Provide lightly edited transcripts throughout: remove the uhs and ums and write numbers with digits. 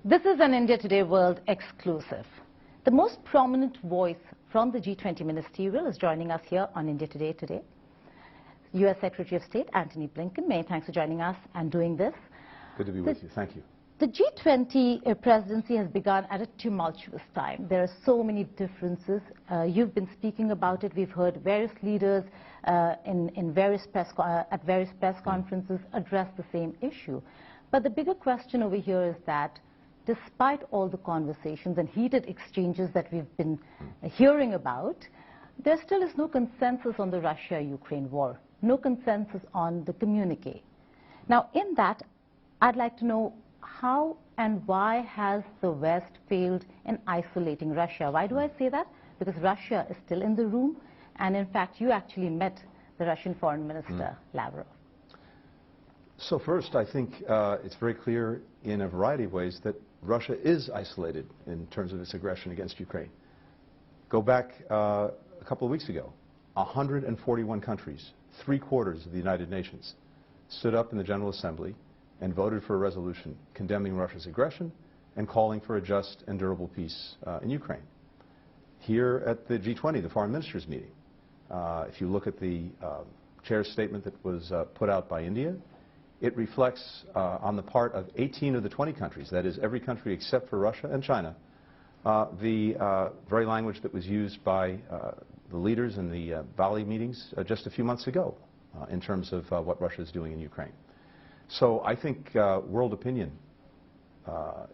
This is an India Today World exclusive. The most prominent voice from the G20 ministerial is joining us here on India Today today. U.S. Secretary of State Antony Blinken, many thanks for joining us and doing this. Good to be with you. Thank you. The G20 presidency has begun at a tumultuous time. There are so many differences. You've been speaking about it. We've heard various leaders at various press conferences address the same issue. But the bigger question over here is that despite all the conversations and heated exchanges that we've been hearing about, there still is no consensus on the Russia-Ukraine war, no consensus on the communique. Now, in that, I'd like to know how and why has the West failed in isolating Russia? Why do I say that? Because Russia is still in the room, and in fact, you actually met the Russian Foreign Minister, Lavrov. So first, I think it's very clear in a variety of ways that Russia is isolated in terms of its aggression against Ukraine. Go back a couple of weeks ago, 141 countries, 3/4 of the United Nations, stood up in the General Assembly and voted for a resolution condemning Russia's aggression and calling for a just and durable peace in Ukraine. Here at the G20, the foreign ministers meeting, if you look at the chair's statement that was put out by India, it reflects on the part of 18 of the 20 countries, that is every country except for Russia and China, the very language that was used by the leaders in the Bali meetings just a few months ago in terms of what Russia is doing in Ukraine. So I think world opinion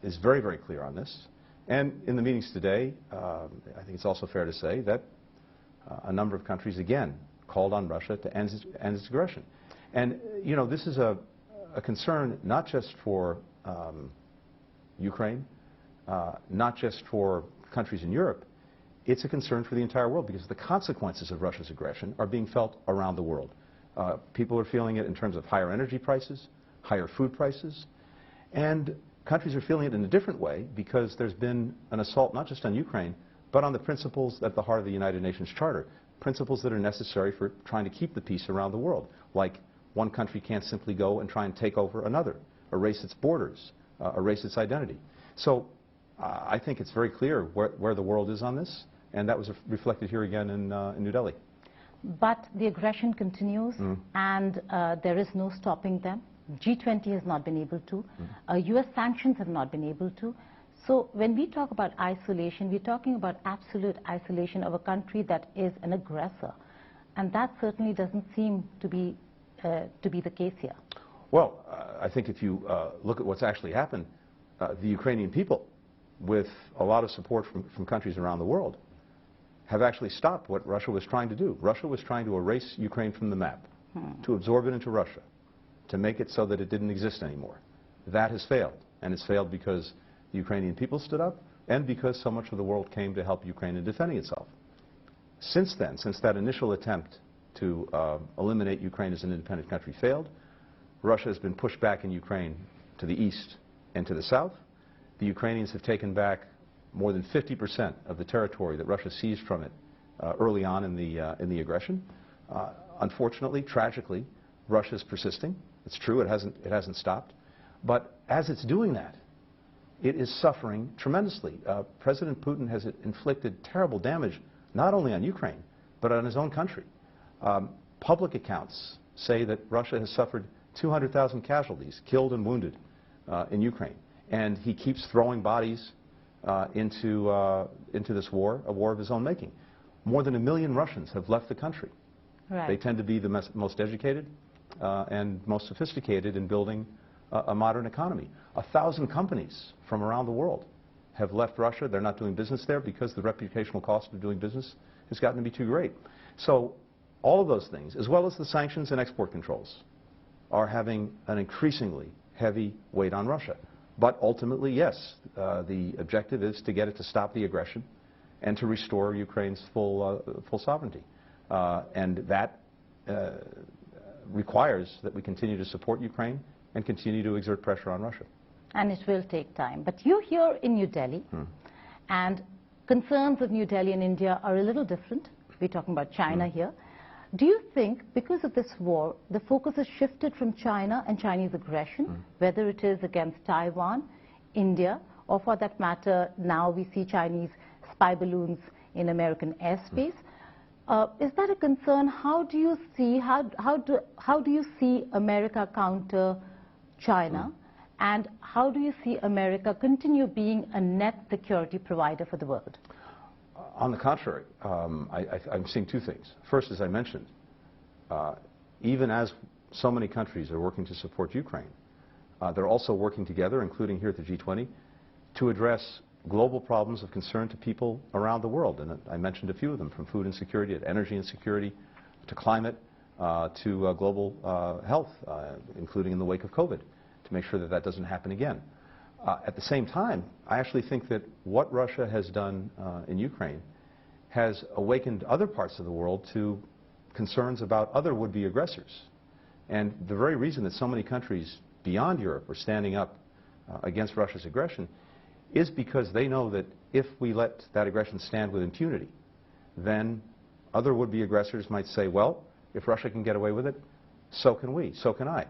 is very, very clear on this. And in the meetings today, I think it's also fair to say that a number of countries again called on Russia to end its aggression. And, you know, this is a concern not just for Ukraine, not just for countries in Europe. It's a concern for the entire world because the consequences of Russia's aggression are being felt around the world. People are feeling it in terms of higher energy prices, higher food prices, and countries are feeling it in a different way because there's been an assault not just on Ukraine, but on the principles at the heart of the United Nations Charter, principles that are necessary for trying to keep the peace around the world, like one country can't simply go and try and take over another, erase its borders, erase its identity. So I think it's very clear where the world is on this, and that was reflected here again in New Delhi. But the aggression continues, and there is no stopping them. G20 has not been able to. US sanctions have not been able to. So when we talk about isolation, we're talking about absolute isolation of a country that is an aggressor. And that certainly doesn't seem to be the case here. Well, I think if you look at what's actually happened, the Ukrainian people, with a lot of support from countries around the world, have actually stopped what Russia was trying to do. Russia was trying to erase Ukraine from the map, to absorb it into Russia, to make it so that it didn't exist anymore. That has failed, and it's failed because the Ukrainian people stood up and because so much of the world came to help Ukraine in defending itself. Since then, since that initial attempt to eliminate Ukraine as an independent country failed, Russia has been pushed back in Ukraine to the east and to the south. The Ukrainians have taken back more than 50% of the territory that Russia seized from it early on in the aggression. Unfortunately, tragically, Russia is persisting. It's true, it hasn't stopped. But as it's doing that, it is suffering tremendously. President Putin has inflicted terrible damage not only on Ukraine, but on his own country. Public accounts say that Russia has suffered 200,000 casualties, killed and wounded in Ukraine. And he keeps throwing bodies into this war, a war of his own making. More than 1 million Russians have left the country. Right. They tend to be the most educated and most sophisticated in building a modern economy. 1,000 companies from around the world have left Russia. They're not doing business there because the reputational cost of doing business has gotten to be too great. So all of those things, as well as the sanctions and export controls, are having an increasingly heavy weight on Russia. But ultimately, yes, the objective is to get it to stop the aggression and to restore Ukraine's full sovereignty. And that requires that we continue to support Ukraine and continue to exert pressure on Russia. And it will take time. But you're here in New Delhi, and concerns of New Delhi and India are a little different. We're talking about China here. Do you think, because of this war, the focus has shifted from China and Chinese aggression, whether it is against Taiwan, India, or for that matter, now we see Chinese spy balloons in American airspace. Is that a concern? How do you see America counter China, and how do you see America continue being a net security provider for the world? On the contrary, I'm seeing two things. First, as I mentioned, even as so many countries are working to support Ukraine, they're also working together, including here at the G20, to address global problems of concern to people around the world. And I mentioned a few of them, from food insecurity to energy insecurity to climate to global health, including in the wake of COVID, to make sure that that doesn't happen again. At the same time, I actually think that what Russia has done in Ukraine has awakened other parts of the world to concerns about other would-be aggressors. And the very reason that so many countries beyond Europe are standing up against Russia's aggression is because they know that if we let that aggression stand with impunity, then other would-be aggressors might say, well, if Russia can get away with it, so can we, so can I.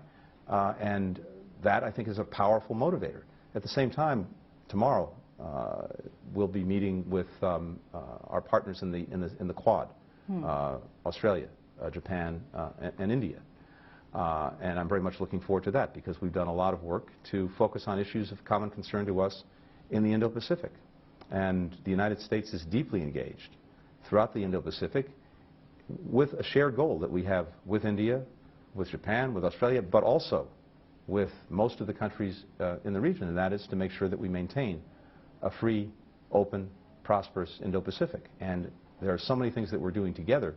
And that, I think, is a powerful motivator. At the same time, tomorrow we'll be meeting with our partners in the Quad, Australia, Japan, and India. And I'm very much looking forward to that, because we've done a lot of work to focus on issues of common concern to us in the Indo-Pacific. And the United States is deeply engaged throughout the Indo-Pacific with a shared goal that we have with India, with Japan, with Australia, but also with most of the countries in the region, and that is to make sure that we maintain a free, open, prosperous Indo-Pacific. And there are so many things that we're doing together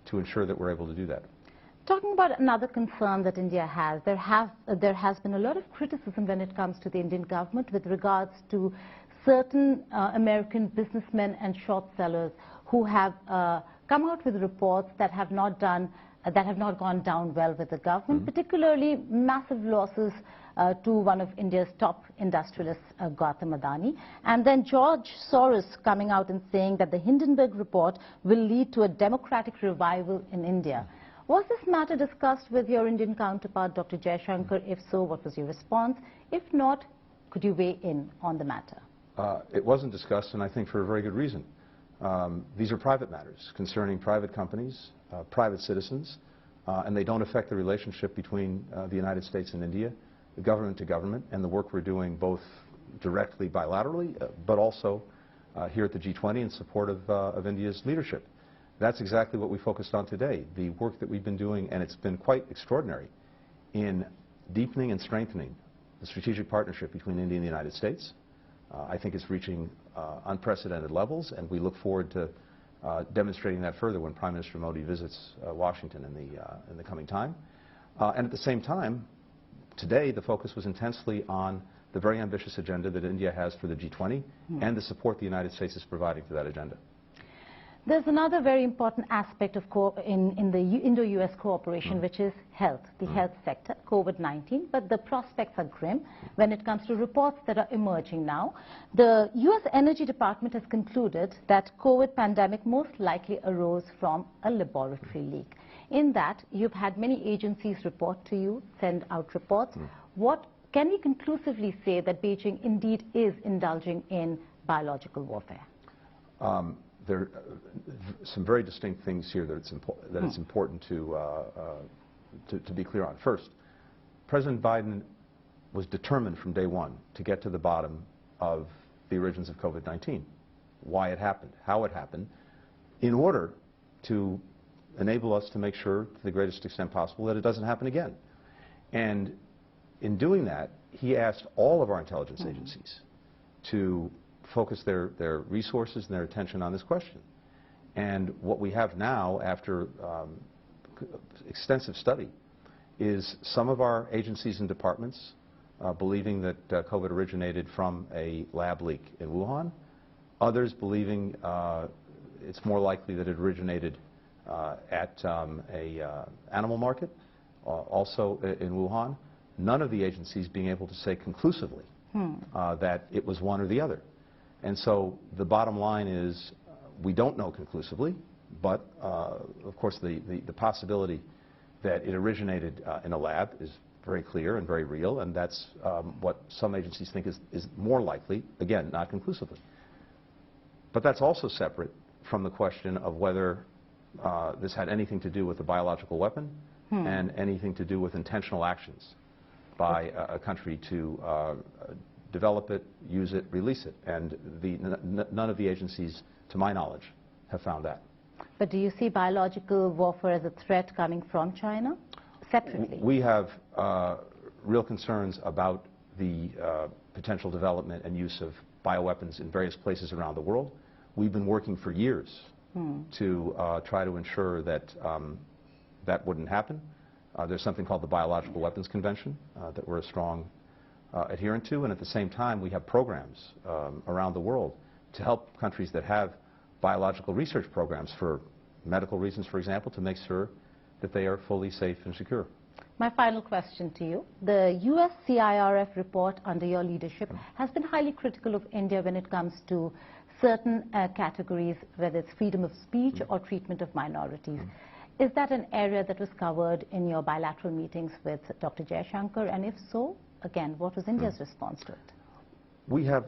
to ensure that we're able to do that. Talking about another concern that India has, there has been a lot of criticism when it comes to the Indian government with regards to certain American businessmen and short sellers who have come out with reports that have not gone down well with the government, particularly massive losses to one of India's top industrialists, Gautam Adani. And then George Soros coming out and saying that the Hindenburg report will lead to a democratic revival in India. Was this matter discussed with your Indian counterpart, Dr. Jaishankar? If so, what was your response? If not, could you weigh in on the matter? It wasn't discussed, and I think for a very good reason. These are private matters concerning private companies, private citizens, and they don't affect the relationship between the United States and India, the government to government, and the work we're doing both directly bilaterally, but also here at the G20 in support of India's leadership. That's exactly what we focused on today, the work that we've been doing, and it's been quite extraordinary, in deepening and strengthening the strategic partnership between India and the United States. I think it's reaching unprecedented levels, and we look forward to demonstrating that further when Prime Minister Modi visits Washington in the coming time. And at the same time, today the focus was intensely on the very ambitious agenda that India has for the G20 and the support the United States is providing for that agenda. There's another very important aspect of in the Indo-US cooperation, which is health, the health sector, COVID-19, but the prospects are grim when it comes to reports that are emerging now. The US Energy Department has concluded that COVID pandemic most likely arose from a laboratory leak. In that, you've had many agencies report to you, send out reports. What can we conclusively say that Beijing indeed is indulging in biological warfare? There are some very distinct things here that it's important to be clear on. First, President Biden was determined from day one to get to the bottom of the origins of COVID-19, why it happened, how it happened, in order to enable us to make sure, to the greatest extent possible, that it doesn't happen again. And in doing that, he asked all of our intelligence agencies to focus their resources and their attention on this question. And what we have now, after extensive study, is some of our agencies and departments believing that COVID originated from a lab leak in Wuhan, others believing it's more likely that it originated at an animal market, also in Wuhan. None of the agencies being able to say conclusively that it was one or the other. And so the bottom line is we don't know conclusively, but of course the possibility that it originated in a lab is very clear and very real, and that's what some agencies think is more likely, again, not conclusively. But that's also separate from the question of whether this had anything to do with a biological weapon and anything to do with intentional actions by a country to develop it, use it, release it. And none of the agencies, to my knowledge, have found that. But do you see biological warfare as a threat coming from China separately? We have real concerns about the potential development and use of bioweapons in various places around the world. We've been working for years to try to ensure that that wouldn't happen. There's something called the Biological Weapons Convention that we're a strong adherent to, and at the same time we have programs around the world to help countries that have biological research programs for medical reasons, for example, to make sure that they are fully safe and secure. My final question to you. The US CIRF report under your leadership has been highly critical of India when it comes to certain categories, whether it's freedom of speech or treatment of minorities. Is that an area that was covered in your bilateral meetings with Dr. Jaishankar? And if so, again, what was India's response to it? We have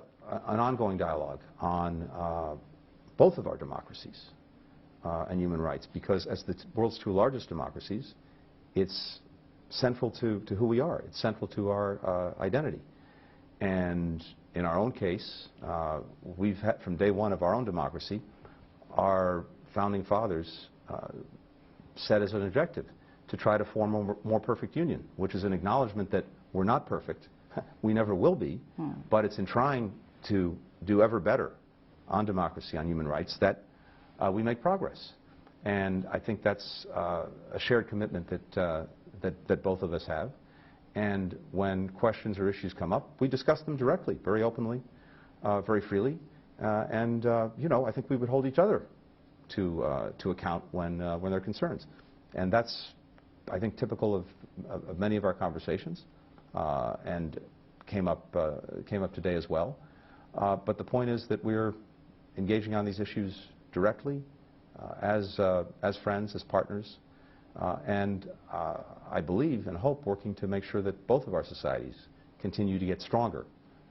an ongoing dialogue on both of our democracies and human rights, because as the world's two largest democracies, it's central to who we are. It's central to our identity. And in our own case, we've had, from day one of our own democracy, our founding fathers set as an objective to try to form a more perfect union, which is an acknowledgement that we're not perfect. We never will be, but it's in trying to do ever better on democracy, on human rights, that we make progress. And I think that's a shared commitment that both of us have. And when questions or issues come up, we discuss them directly, very openly, very freely. You know, I think we would hold each other to account when there are concerns. And that's, I think, typical of many of our conversations, and came up today as well. But the point is that we're engaging on these issues directly, as friends, as partners, and I believe and hope working to make sure that both of our societies continue to get stronger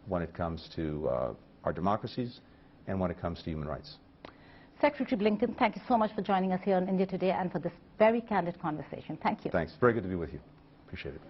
when it comes to our democracies and when it comes to human rights. Secretary Blinken, thank you so much for joining us here on India Today and for this very candid conversation. Thank you. Thanks. Very good to be with you. Appreciate it.